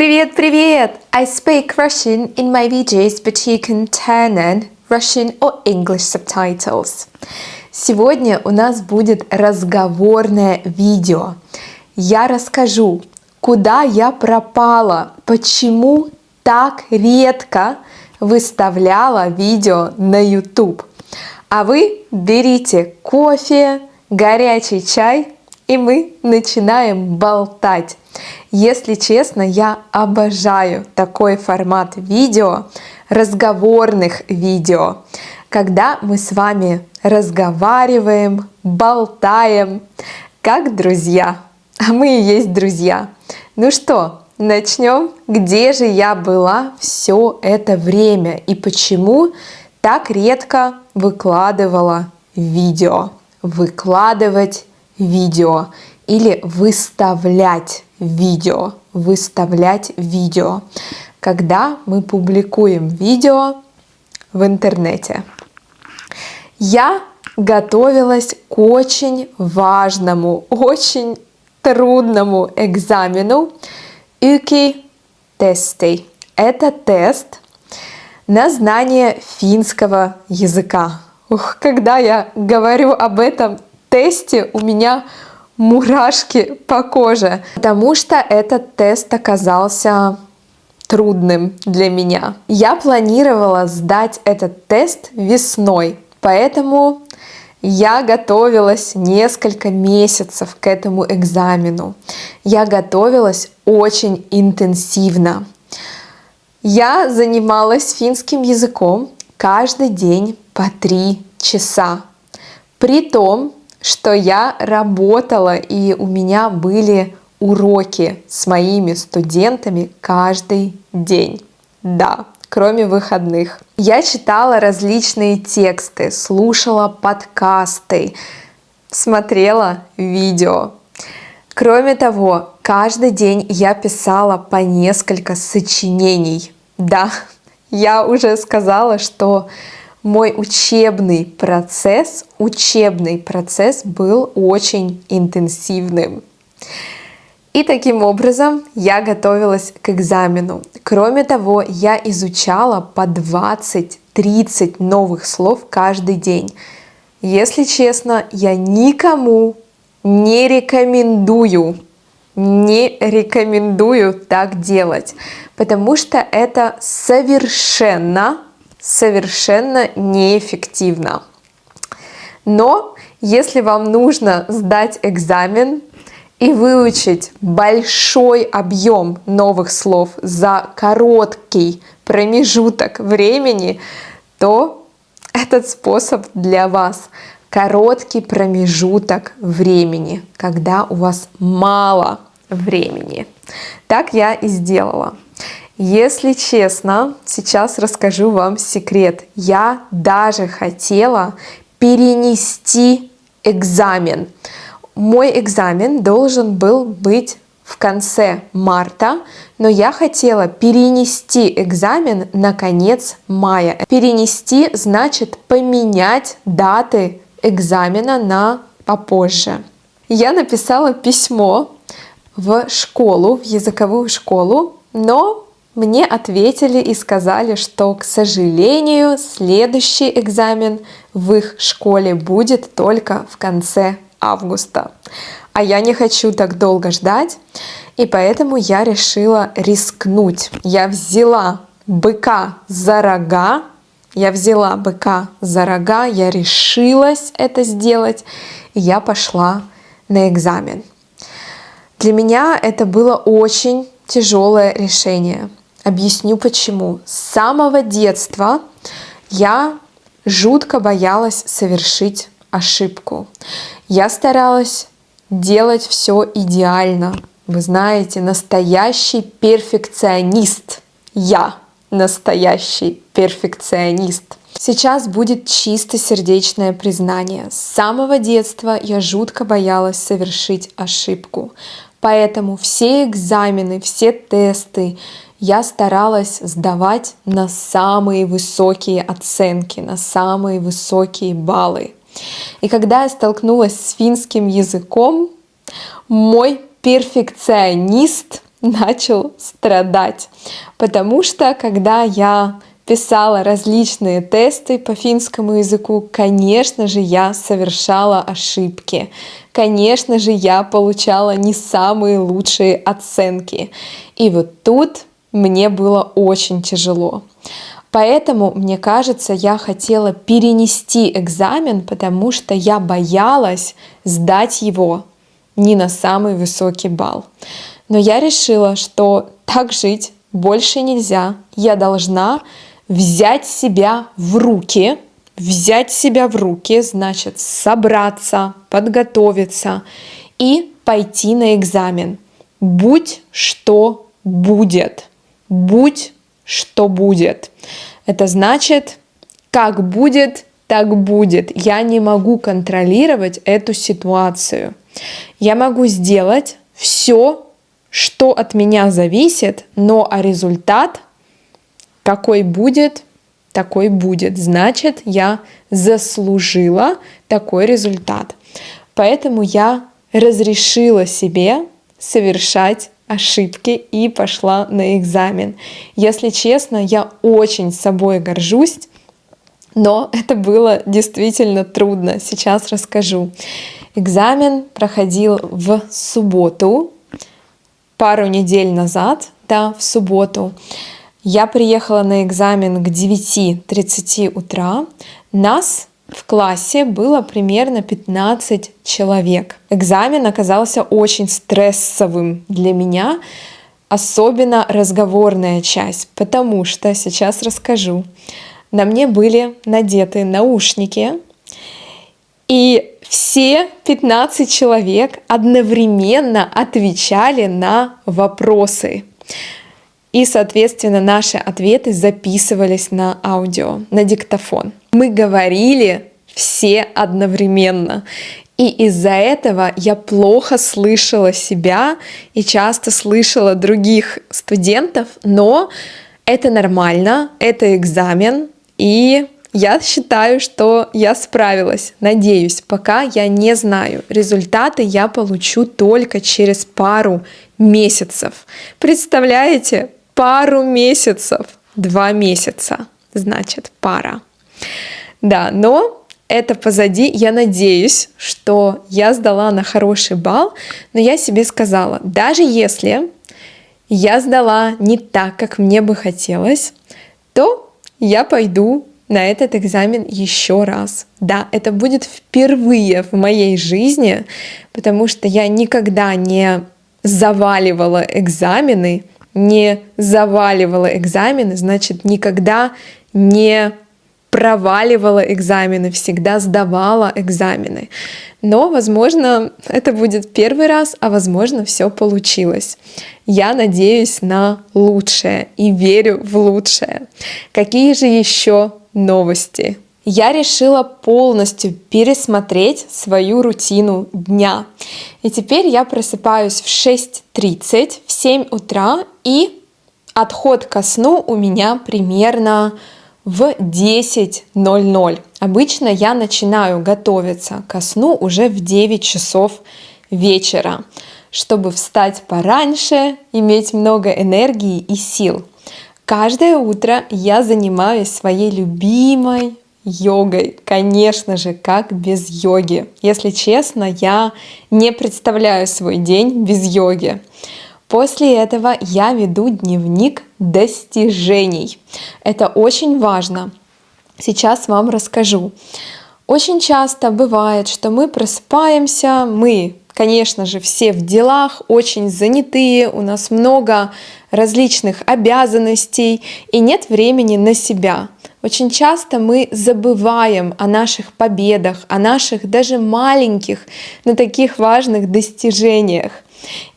Привет, привет! I speak Russian in my videos, but you can turn on Russian or English subtitles. Сегодня у нас будет разговорное видео. Я расскажу, куда я пропала, почему так редко выставляла видео на YouTube. А вы берите кофе, горячий чай, и мы начинаем болтать. Если честно, я обожаю такой формат видео, разговорных видео, когда мы с вами разговариваем, болтаем, как друзья. А мы и есть друзья. Ну что, начнем? Где же я была все это время и почему так редко выкладывала видео? Выкладывать видео или выставлять видео. Выставлять видео. Когда мы публикуем видео в интернете. Я готовилась к очень важному, очень трудному экзамену ЮКИ-тесты. Это тест на знание финского языка. Когда я говорю об этом тесте, у меня мурашки по коже, потому что этот тест оказался трудным для меня. Я планировала сдать этот тест весной, поэтому я готовилась несколько месяцев к этому экзамену. Я готовилась очень интенсивно. Я занималась финским языком каждый день по 3 часа. При том, что я работала и у меня были уроки с моими студентами каждый день. Да, кроме выходных. Я читала различные тексты, слушала подкасты, смотрела видео. Кроме того, каждый день я писала по несколько сочинений. Да, я уже сказала, что мой учебный процесс был очень интенсивным. И таким образом я готовилась к экзамену. Кроме того, я изучала по 20-30 новых слов каждый день. Если честно, я никому не рекомендую так делать, потому что это совершенно неэффективно. Но если вам нужно сдать экзамен и выучить большой объем новых слов за короткий промежуток времени, то этот способ для вас. Короткий промежуток времени, когда у вас мало времени. Так я и сделала. Если честно, сейчас расскажу вам секрет. Я даже хотела перенести экзамен. Мой экзамен должен был быть в конце марта, но я хотела перенести экзамен на конец мая. Перенести значит поменять даты экзамена на попозже. Я написала письмо в школу, в языковую школу, но мне ответили и сказали, что, к сожалению, следующий экзамен в их школе будет только в конце августа. А я не хочу так долго ждать, и поэтому я решила рискнуть. Я взяла быка за рога, я решилась это сделать, и я пошла на экзамен. Для меня это было очень тяжелое решение. Объясню почему. С самого детства я жутко боялась совершить ошибку. Я старалась делать все идеально. Вы знаете, настоящий перфекционист. Я настоящий перфекционист. Сейчас будет чистосердечное признание. С самого детства я жутко боялась совершить ошибку. Поэтому все экзамены, все тесты я старалась сдавать на самые высокие оценки, на самые высокие баллы. И когда я столкнулась с финским языком, мой перфекционист начал страдать, потому что когда я писала различные тесты по финскому языку, конечно же, я совершала ошибки. Конечно же, я получала не самые лучшие оценки. И вот тут мне было очень тяжело. Поэтому, мне кажется, я хотела перенести экзамен, потому что я боялась сдать его не на самый высокий балл. Но я решила, что так жить больше нельзя. Я должна взять себя в руки, значит, собраться, подготовиться и пойти на экзамен. Будь что будет. Будь что будет. Это значит, как будет, так будет. Я не могу контролировать эту ситуацию. Я могу сделать все, что от меня зависит, но результат какой будет, такой будет. Значит, я заслужила такой результат. Поэтому я разрешила себе совершать ошибки и пошла на экзамен. Если честно, я очень собой горжусь, но это было действительно трудно. Сейчас расскажу. Экзамен проходил в субботу, пару недель назад, в субботу. Я приехала на экзамен к 9:30 утра. Нас в классе было примерно 15 человек. Экзамен оказался очень стрессовым для меня, особенно разговорная часть, потому что, сейчас расскажу, на мне были надеты наушники, и все 15 человек одновременно отвечали на вопросы. И, соответственно, наши ответы записывались на аудио, на диктофон. Мы говорили все одновременно. И из-за этого я плохо слышала себя и часто слышала других студентов, но это нормально, это экзамен, и я считаю, что я справилась, надеюсь, пока я не знаю. Результаты я получу только через пару месяцев. Представляете? Пару месяцев, 2 месяца, значит, пара. Да, но это позади. Я надеюсь, что я сдала на хороший балл, но я себе сказала, даже если я сдала не так, как мне бы хотелось, то я пойду на этот экзамен еще раз. Да, это будет впервые в моей жизни, потому что я никогда не заваливала экзамены, значит, никогда не проваливала экзамены, всегда сдавала экзамены. Но, возможно, это будет первый раз, а возможно, все получилось. Я надеюсь на лучшее и верю в лучшее. Какие же еще новости? Я решила полностью пересмотреть свою рутину дня. И теперь я просыпаюсь в 6:30, в 7 утра, и отход ко сну у меня примерно в 10:00. Обычно я начинаю готовиться ко сну уже в 9 часов вечера, чтобы встать пораньше, иметь много энергии и сил. Каждое утро я занимаюсь своей любимой йогой. Конечно же, как без йоги. Если честно, я не представляю свой день без йоги. После этого я веду дневник достижений. Это очень важно. Сейчас вам расскажу. Очень часто бывает, что мы просыпаемся, мы, конечно же, все в делах, очень занятые, у нас много различных обязанностей и нет времени на себя. Очень часто мы забываем о наших победах, о наших даже маленьких, но таких важных достижениях.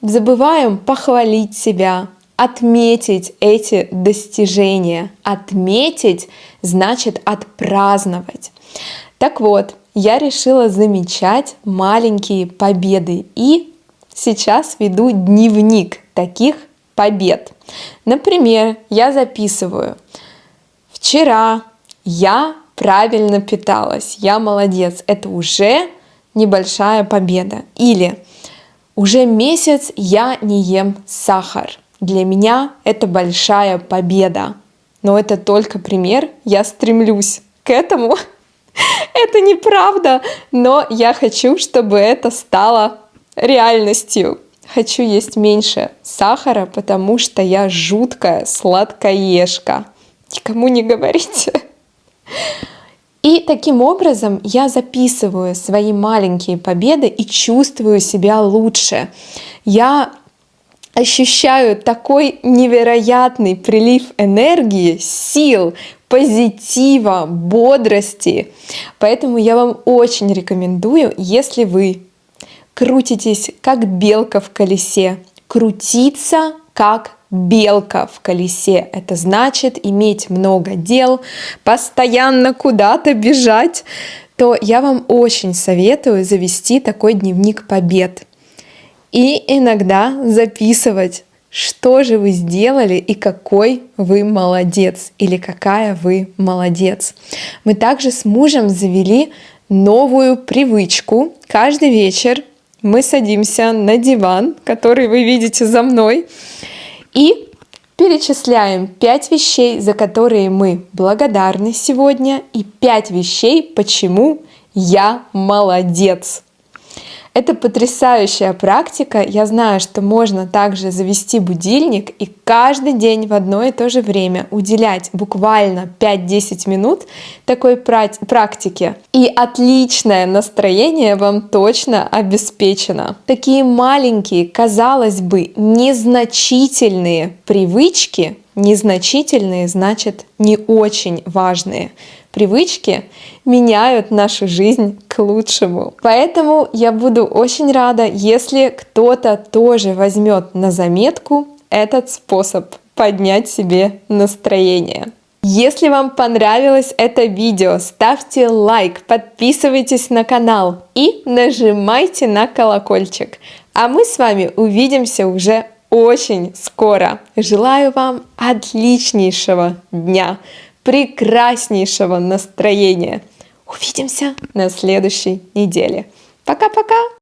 Забываем похвалить себя, отметить эти достижения. Отметить значит отпраздновать. Так вот, я решила замечать маленькие победы и сейчас веду дневник таких побед. Например, я записываю: вчера я правильно питалась, я молодец, это уже небольшая победа. Или Уже месяц я не ем сахар. Для меня это большая победа. Но это только пример, я стремлюсь к этому. Это неправда, но я хочу, чтобы это стало реальностью. Хочу есть меньше сахара, потому что я жуткая сладкоежка. Никому не говорите. И таким образом я записываю свои маленькие победы и чувствую себя лучше. Я ощущаю такой невероятный прилив энергии, сил, позитива, бодрости. Поэтому я вам очень рекомендую, если вы крутитесь как белка в колесе, крутиться как белка в колесе. Это значит иметь много дел, постоянно куда-то бежать, то я вам очень советую завести такой дневник побед. И иногда записывать, что же вы сделали и какой вы молодец или какая вы молодец. Мы также с мужем завели новую привычку. Каждый вечер мы садимся на диван, который вы видите за мной, и перечисляем 5 вещей, за которые мы благодарны сегодня, и 5 вещей, почему я молодец. Это потрясающая практика. Я знаю, что можно также завести будильник и каждый день в одно и то же время уделять буквально 5-10 минут такой практике. И отличное настроение вам точно обеспечено. Такие маленькие, казалось бы, незначительные привычки, незначительные значит не очень важные, привычки меняют нашу жизнь к лучшему. Поэтому я буду очень рада, если кто-то тоже возьмет на заметку этот способ поднять себе настроение. Если вам понравилось это видео, ставьте лайк, подписывайтесь на канал и нажимайте на колокольчик. А мы с вами увидимся уже очень скоро. Желаю вам отличнейшего дня, прекраснейшего настроения. Увидимся на следующей неделе. Пока-пока!